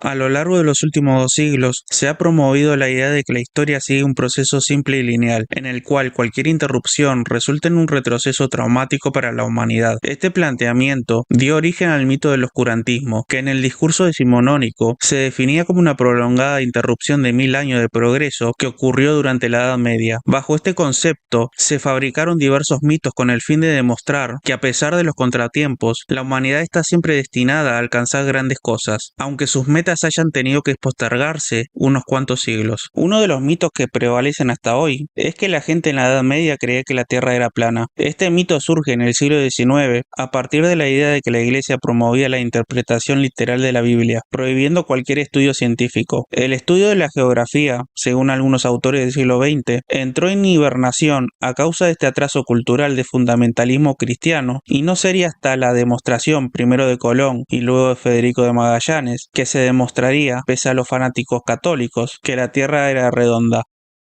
A lo largo de los últimos 2 siglos, se ha promovido la idea de que la historia sigue un proceso simple y lineal, en el cual cualquier interrupción resulta en un retroceso traumático para la humanidad. Este planteamiento dio origen al mito del oscurantismo, que en el discurso decimonónico se definía como una prolongada interrupción de 1000 años de progreso que ocurrió durante la Edad Media. Bajo este concepto, se fabricaron diversos mitos con el fin de demostrar que a pesar de los contratiempos, la humanidad está siempre destinada a alcanzar grandes cosas, aunque sus metas hayan tenido que postergarse unos cuantos siglos. Uno de los mitos que prevalecen hasta hoy es que la gente en la Edad Media creía que la Tierra era plana. Este mito surge en el siglo XIX a partir de la idea de que la Iglesia promovía la interpretación literal de la Biblia, prohibiendo cualquier estudio científico. El estudio de la geografía, según algunos autores del siglo XX, entró en hibernación a causa de este atraso cultural de fundamentalismo cristiano, y no sería hasta la demostración primero de Colón y luego de Federico de Magallanes que se demostraría, pese a los fanáticos católicos, que la Tierra era redonda.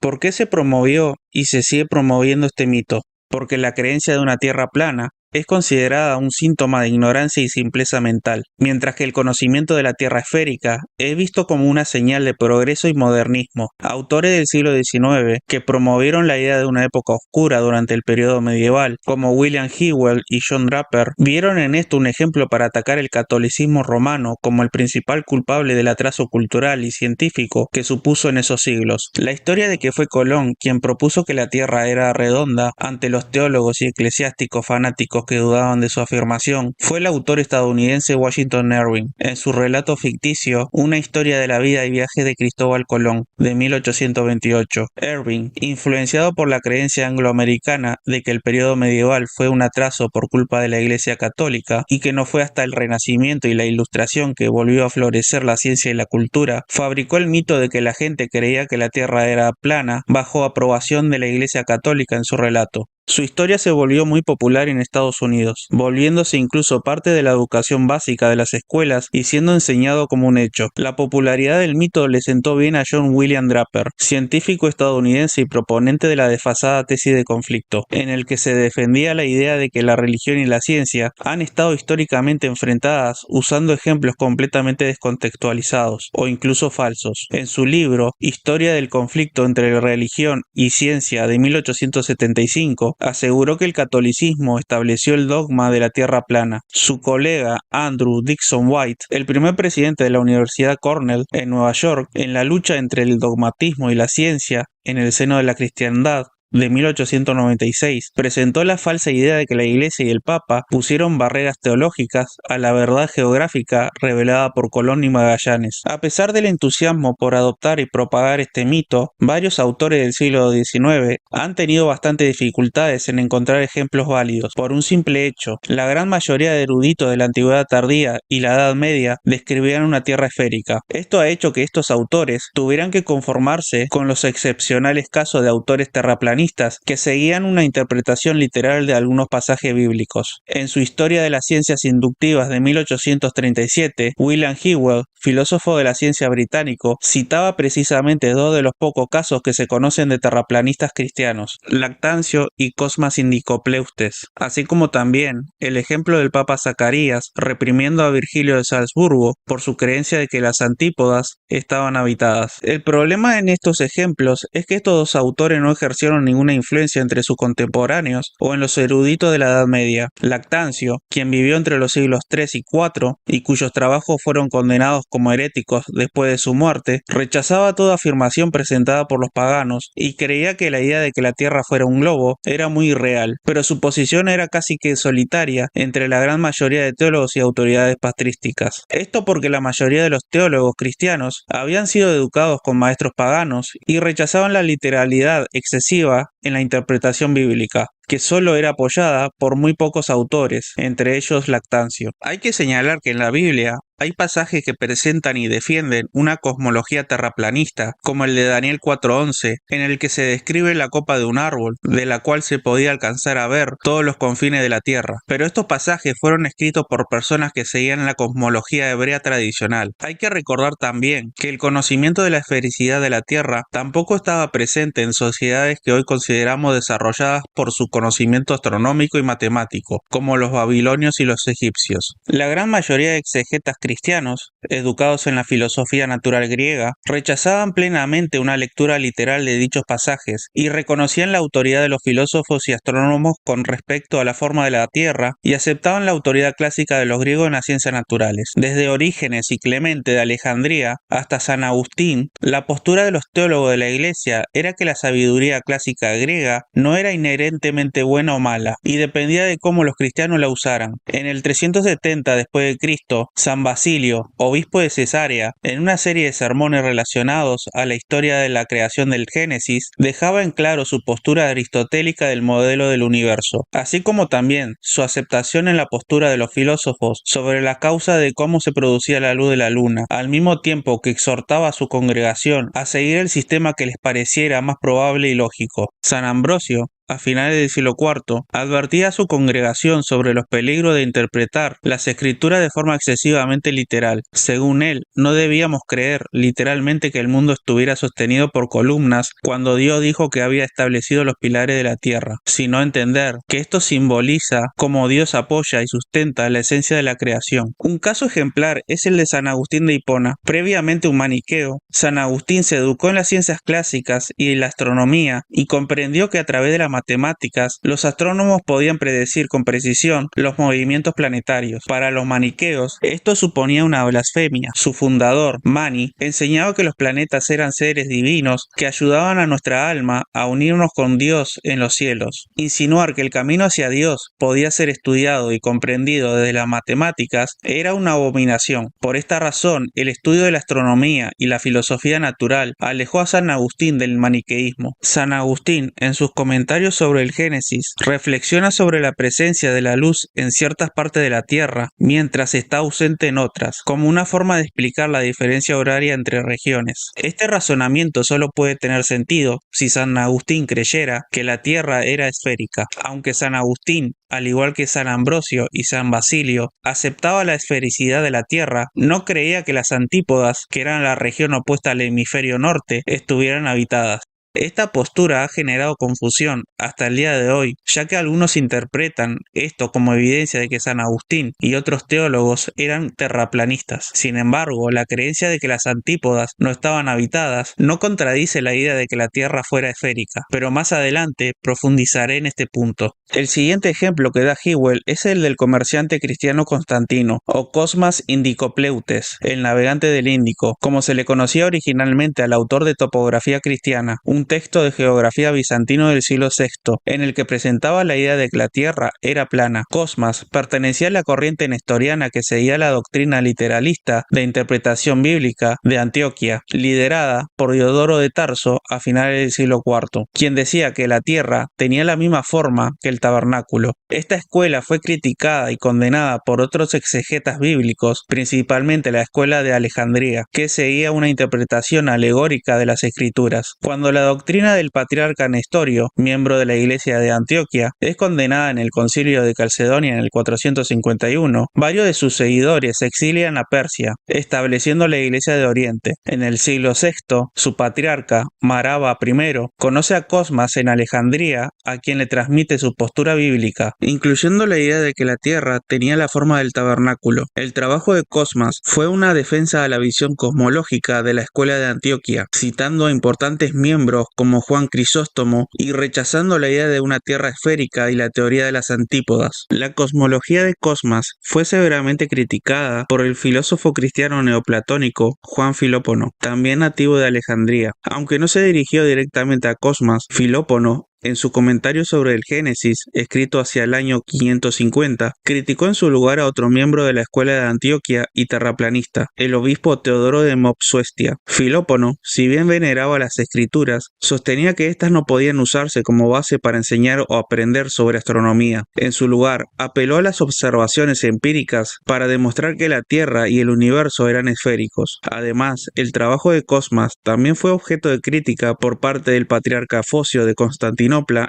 ¿Por qué se promovió y se sigue promoviendo este mito? Porque la creencia de una Tierra plana es considerada un síntoma de ignorancia y simpleza mental, mientras que el conocimiento de la Tierra esférica es visto como una señal de progreso y modernismo. Autores del siglo XIX que promovieron la idea de una época oscura durante el periodo medieval, como William Hewell y John Draper, vieron en esto un ejemplo para atacar el catolicismo romano como el principal culpable del atraso cultural y científico que supuso en esos siglos. La historia de que fue Colón quien propuso que la Tierra era redonda ante los teólogos y eclesiásticos fanáticos que dudaban de su afirmación fue el autor estadounidense Washington Irving, en su relato ficticio Una historia de la vida y viaje de Cristóbal Colón, de 1828. Irving, influenciado por la creencia angloamericana de que el periodo medieval fue un atraso por culpa de la Iglesia Católica y que no fue hasta el Renacimiento y la Ilustración que volvió a florecer la ciencia y la cultura, fabricó el mito de que la gente creía que la Tierra era plana bajo aprobación de la Iglesia Católica en su relato. Su historia se volvió muy popular en Estados Unidos, volviéndose incluso parte de la educación básica de las escuelas y siendo enseñado como un hecho. La popularidad del mito le sentó bien a John William Draper, científico estadounidense y proponente de la desfasada tesis de conflicto, en el que se defendía la idea de que la religión y la ciencia han estado históricamente enfrentadas usando ejemplos completamente descontextualizados o incluso falsos. En su libro Historia del conflicto entre religión y ciencia de 1875, aseguró que el catolicismo estableció el dogma de la Tierra plana. Su colega Andrew Dickson White, el primer presidente de la Universidad Cornell en Nueva York, en la lucha entre el dogmatismo y la ciencia en el seno de la cristiandad, de 1896, presentó la falsa idea de que la Iglesia y el Papa pusieron barreras teológicas a la verdad geográfica revelada por Colón y Magallanes. A pesar del entusiasmo por adoptar y propagar este mito, varios autores del siglo XIX han tenido bastantes dificultades en encontrar ejemplos válidos, por un simple hecho: la gran mayoría de eruditos de la Antigüedad tardía y la Edad Media describían una Tierra esférica. Esto ha hecho que estos autores tuvieran que conformarse con los excepcionales casos de autores terraplanistas que seguían una interpretación literal de algunos pasajes bíblicos. En su Historia de las Ciencias Inductivas de 1837, William Hewell, filósofo de la ciencia británico, citaba precisamente dos de los pocos casos que se conocen de terraplanistas cristianos, Lactancio y Cosmas Indicopleustes, así como también el ejemplo del Papa Zacarías reprimiendo a Virgilio de Salzburgo por su creencia de que las antípodas estaban habitadas. El problema en estos ejemplos es que estos dos autores no ejercieron ninguna influencia entre sus contemporáneos o en los eruditos de la Edad Media. Lactancio, quien vivió entre los siglos III y IV y cuyos trabajos fueron condenados como heréticos después de su muerte, rechazaba toda afirmación presentada por los paganos y creía que la idea de que la Tierra fuera un globo era muy irreal, pero su posición era casi que solitaria entre la gran mayoría de teólogos y autoridades patrísticas. Esto porque la mayoría de los teólogos cristianos habían sido educados con maestros paganos y rechazaban la literalidad excesiva en la interpretación bíblica, que solo era apoyada por muy pocos autores, entre ellos Lactancio. Hay que señalar que en la Biblia hay pasajes que presentan y defienden una cosmología terraplanista, como el de Daniel 4:11, en el que se describe la copa de un árbol, de la cual se podía alcanzar a ver todos los confines de la Tierra. Pero estos pasajes fueron escritos por personas que seguían la cosmología hebrea tradicional. Hay que recordar también que el conocimiento de la esfericidad de la Tierra tampoco estaba presente en sociedades que hoy consideramos desarrolladas por su conocimiento astronómico y matemático, como los babilonios y los egipcios. La gran mayoría de exegetas cristianos, educados en la filosofía natural griega, rechazaban plenamente una lectura literal de dichos pasajes y reconocían la autoridad de los filósofos y astrónomos con respecto a la forma de la Tierra y aceptaban la autoridad clásica de los griegos en las ciencias naturales. Desde Orígenes y Clemente de Alejandría hasta San Agustín, la postura de los teólogos de la Iglesia era que la sabiduría clásica griega no era inherentemente buena o mala, y dependía de cómo los cristianos la usaran. En el 370 después de Cristo, San Basilio, obispo de Cesarea, en una serie de sermones relacionados a la historia de la creación del Génesis, dejaba en claro su postura aristotélica del modelo del universo, así como también su aceptación en la postura de los filósofos sobre la causa de cómo se producía la luz de la luna, al mismo tiempo que exhortaba a su congregación a seguir el sistema que les pareciera más probable y lógico. San Ambrosio, a finales del siglo IV, advertía a su congregación sobre los peligros de interpretar las escrituras de forma excesivamente literal. Según él, no debíamos creer literalmente que el mundo estuviera sostenido por columnas cuando Dios dijo que había establecido los pilares de la tierra, sino entender que esto simboliza cómo Dios apoya y sustenta la esencia de la creación. Un caso ejemplar es el de San Agustín de Hipona. Previamente un maniqueo, San Agustín se educó en las ciencias clásicas y en la astronomía y comprendió que a través de la matemáticas, los astrónomos podían predecir con precisión los movimientos planetarios. Para los maniqueos, esto suponía una blasfemia. Su fundador, Mani, enseñaba que los planetas eran seres divinos que ayudaban a nuestra alma a unirnos con Dios en los cielos. Insinuar que el camino hacia Dios podía ser estudiado y comprendido desde las matemáticas era una abominación. Por esta razón, el estudio de la astronomía y la filosofía natural alejó a San Agustín del maniqueísmo. San Agustín, en sus comentarios sobre el Génesis, reflexiona sobre la presencia de la luz en ciertas partes de la Tierra, mientras está ausente en otras, como una forma de explicar la diferencia horaria entre regiones. Este razonamiento solo puede tener sentido si San Agustín creyera que la Tierra era esférica. Aunque San Agustín, al igual que San Ambrosio y San Basilio, aceptaba la esfericidad de la Tierra, no creía que las antípodas, que eran la región opuesta al hemisferio norte, estuvieran habitadas. Esta postura ha generado confusión hasta el día de hoy, ya que algunos interpretan esto como evidencia de que San Agustín y otros teólogos eran terraplanistas. Sin embargo, la creencia de que las antípodas no estaban habitadas no contradice la idea de que la Tierra fuera esférica, pero más adelante profundizaré en este punto. El siguiente ejemplo que da Hywel es el del comerciante cristiano Constantino, o Cosmas Indicopleutes, el navegante del Índico, como se le conocía originalmente al autor de Topografía Cristiana, un texto de geografía bizantino del siglo VI, en el que presentaba la idea de que la Tierra era plana. Cosmas pertenecía a la corriente nestoriana que seguía la doctrina literalista de interpretación bíblica de Antioquía, liderada por Diodoro de Tarso a finales del siglo IV, quien decía que la Tierra tenía la misma forma que el tabernáculo. Esta escuela fue criticada y condenada por otros exegetas bíblicos, principalmente la escuela de Alejandría, que seguía una interpretación alegórica de las escrituras. Cuando la doctrina del patriarca Nestorio, miembro de la iglesia de Antioquía, es condenada en el concilio de Calcedonia en el 451, varios de sus seguidores se exilian a Persia, estableciendo la iglesia de Oriente. En el siglo VI, su patriarca, Maraba I, conoce a Cosmas en Alejandría, a quien le transmite su postura bíblica, incluyendo la idea de que la tierra tenía la forma del tabernáculo. El trabajo de Cosmas fue una defensa a la visión cosmológica de la escuela de Antioquía, citando a importantes miembros como Juan Crisóstomo y rechazando la idea de una tierra esférica y la teoría de las antípodas. La cosmología de Cosmas fue severamente criticada por el filósofo cristiano neoplatónico Juan Filópono, también nativo de Alejandría. Aunque no se dirigió directamente a Cosmas, Filópono, en su comentario sobre el Génesis, escrito hacia el año 550, criticó en su lugar a otro miembro de la escuela de Antioquía y terraplanista, el obispo Teodoro de Mopsuestia. Filópono, si bien veneraba las escrituras, sostenía que éstas no podían usarse como base para enseñar o aprender sobre astronomía. En su lugar, apeló a las observaciones empíricas para demostrar que la Tierra y el universo eran esféricos. Además, el trabajo de Cosmas también fue objeto de crítica por parte del patriarca Focio de Constantinopla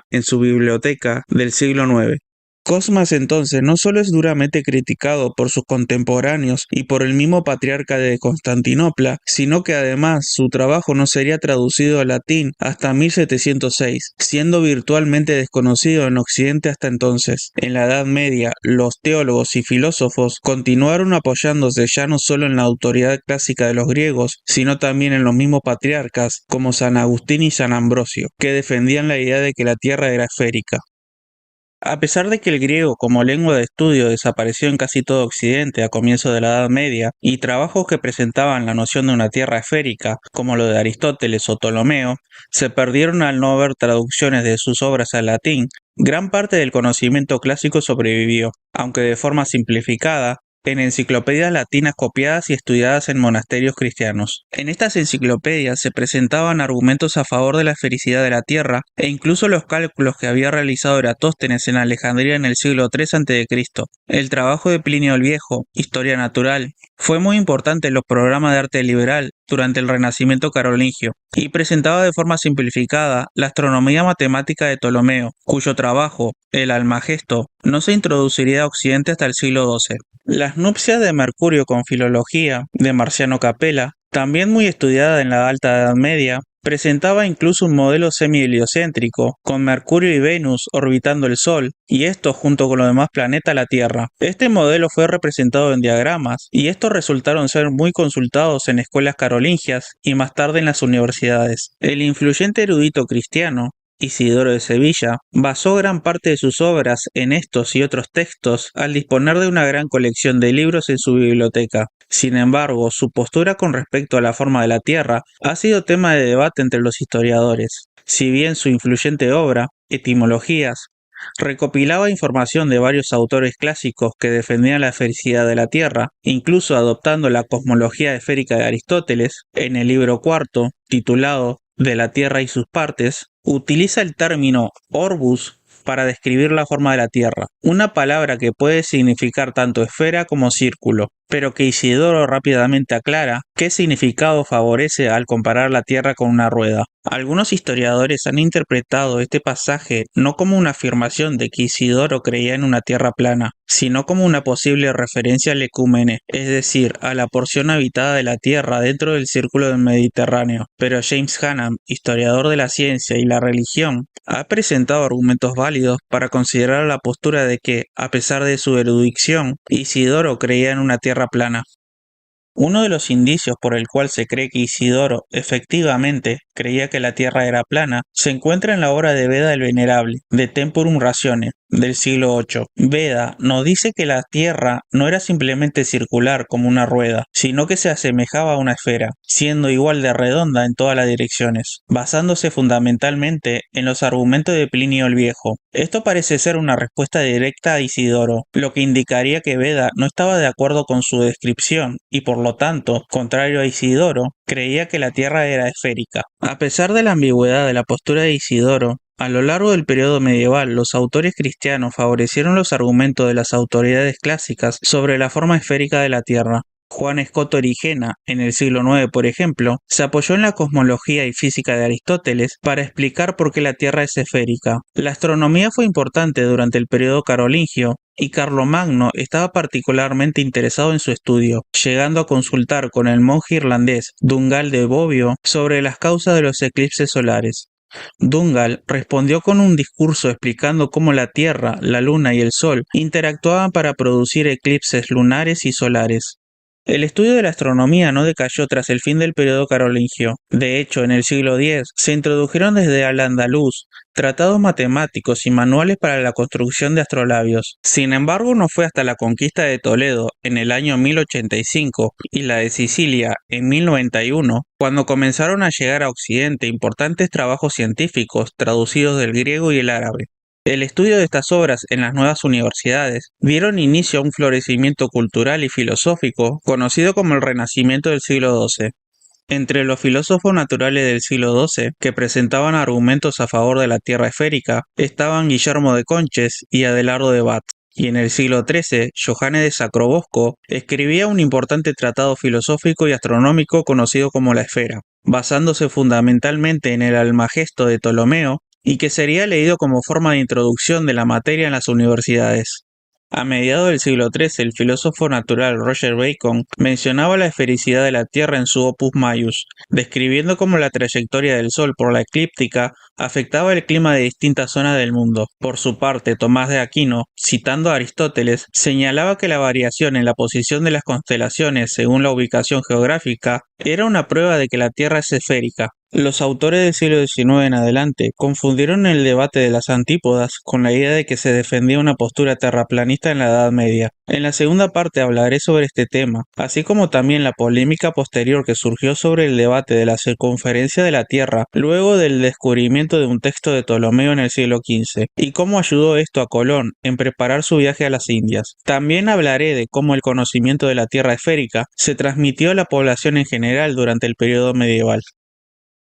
en su biblioteca del siglo IX. Cosmas entonces no solo es duramente criticado por sus contemporáneos y por el mismo patriarca de Constantinopla, sino que además su trabajo no sería traducido al latín hasta 1706, siendo virtualmente desconocido en Occidente hasta entonces. En la Edad Media, los teólogos y filósofos continuaron apoyándose ya no solo en la autoridad clásica de los griegos, sino también en los mismos patriarcas como San Agustín y San Ambrosio, que defendían la idea de que la Tierra era esférica. A pesar de que el griego como lengua de estudio desapareció en casi todo Occidente a comienzos de la Edad Media, y trabajos que presentaban la noción de una tierra esférica, como lo de Aristóteles o Ptolomeo, se perdieron al no haber traducciones de sus obras al latín, gran parte del conocimiento clásico sobrevivió, aunque de forma simplificada, en enciclopedias latinas copiadas y estudiadas en monasterios cristianos. En estas enciclopedias se presentaban argumentos a favor de la esfericidad de la Tierra e incluso los cálculos que había realizado Eratóstenes en Alejandría en el siglo III a.C. El trabajo de Plinio el Viejo, Historia Natural, fue muy importante en los programas de arte liberal durante el Renacimiento carolingio y presentaba de forma simplificada la astronomía matemática de Ptolomeo, cuyo trabajo, el Almagesto, no se introduciría a Occidente hasta el siglo XII. Las nupcias de Mercurio con Filología, de Marciano Capella, también muy estudiada en la Alta Edad Media, presentaba incluso un modelo semi-heliocéntrico, con Mercurio y Venus orbitando el Sol, y esto junto con los demás planetas la Tierra. Este modelo fue representado en diagramas, y estos resultaron ser muy consultados en escuelas carolingias y más tarde en las universidades. El influyente erudito cristiano, Isidoro de Sevilla, basó gran parte de sus obras en estos y otros textos al disponer de una gran colección de libros en su biblioteca. Sin embargo, su postura con respecto a la forma de la Tierra ha sido tema de debate entre los historiadores. Si bien su influyente obra, Etimologías, recopilaba información de varios autores clásicos que defendían la esfericidad de la Tierra, incluso adoptando la cosmología esférica de Aristóteles, en el libro cuarto, titulado De la Tierra y sus partes, utiliza el término orbus para describir la forma de la Tierra, una palabra que puede significar tanto esfera como círculo, pero que Isidoro rápidamente aclara qué significado favorece al comparar la Tierra con una rueda. Algunos historiadores han interpretado este pasaje no como una afirmación de que Isidoro creía en una Tierra plana, sino como una posible referencia al ecúmene, es decir, a la porción habitada de la Tierra dentro del círculo del Mediterráneo. Pero James Hannam, historiador de la ciencia y la religión, ha presentado argumentos válidos para considerar la postura de que, a pesar de su erudición, Isidoro creía en una Tierra plana. Uno de los indicios por el cual se cree que Isidoro efectivamente creía que la Tierra era plana se encuentra en la obra de Beda el Venerable, de Temporum Ratione, del siglo VIII. Beda nos dice que la Tierra no era simplemente circular como una rueda, sino que se asemejaba a una esfera, siendo igual de redonda en todas las direcciones, basándose fundamentalmente en los argumentos de Plinio el Viejo. Esto parece ser una respuesta directa a Isidoro, lo que indicaría que Beda no estaba de acuerdo con su descripción y por lo tanto, contrario a Isidoro, creía que la Tierra era esférica. A pesar de la ambigüedad de la postura de Isidoro, a lo largo del periodo medieval, los autores cristianos favorecieron los argumentos de las autoridades clásicas sobre la forma esférica de la Tierra. Juan Escoto Erigena, en el siglo IX, por ejemplo, se apoyó en la cosmología y física de Aristóteles para explicar por qué la Tierra es esférica. La astronomía fue importante durante el periodo carolingio, y Carlomagno estaba particularmente interesado en su estudio, llegando a consultar con el monje irlandés Dungal de Bobbio sobre las causas de los eclipses solares. Dungal respondió con un discurso explicando cómo la Tierra, la Luna y el Sol interactuaban para producir eclipses lunares y solares. El estudio de la astronomía no decayó tras el fin del periodo carolingio. De hecho, en el siglo X se introdujeron desde Al-Ándalus tratados matemáticos y manuales para la construcción de astrolabios. Sin embargo, no fue hasta la conquista de Toledo en el año 1085 y la de Sicilia en 1091 cuando comenzaron a llegar a Occidente importantes trabajos científicos traducidos del griego y el árabe. El estudio de estas obras en las nuevas universidades dieron inicio a un florecimiento cultural y filosófico conocido como el Renacimiento del siglo XII. Entre los filósofos naturales del siglo XII que presentaban argumentos a favor de la Tierra esférica estaban Guillermo de Conches y Adelardo de Bath. Y en el siglo XIII, Johannes de Sacrobosco escribía un importante tratado filosófico y astronómico conocido como la Esfera, basándose fundamentalmente en el Almagesto de Ptolomeo y que sería leído como forma de introducción de la materia en las universidades. A mediados del siglo XIII, el filósofo natural Roger Bacon mencionaba la esfericidad de la Tierra en su Opus Maius, describiendo cómo la trayectoria del Sol por la eclíptica afectaba el clima de distintas zonas del mundo. Por su parte, Tomás de Aquino, citando a Aristóteles, señalaba que la variación en la posición de las constelaciones según la ubicación geográfica era una prueba de que la Tierra es esférica. Los autores del siglo XIX en adelante confundieron el debate de las antípodas con la idea de que se defendía una postura terraplanista en la Edad Media. En la segunda parte hablaré sobre este tema, así como también la polémica posterior que surgió sobre el debate de la circunferencia de la Tierra luego del descubrimiento de un texto de Ptolomeo en el siglo XV, y cómo ayudó esto a Colón en preparar su viaje a las Indias. También hablaré de cómo el conocimiento de la Tierra esférica se transmitió a la población en general durante el periodo medieval.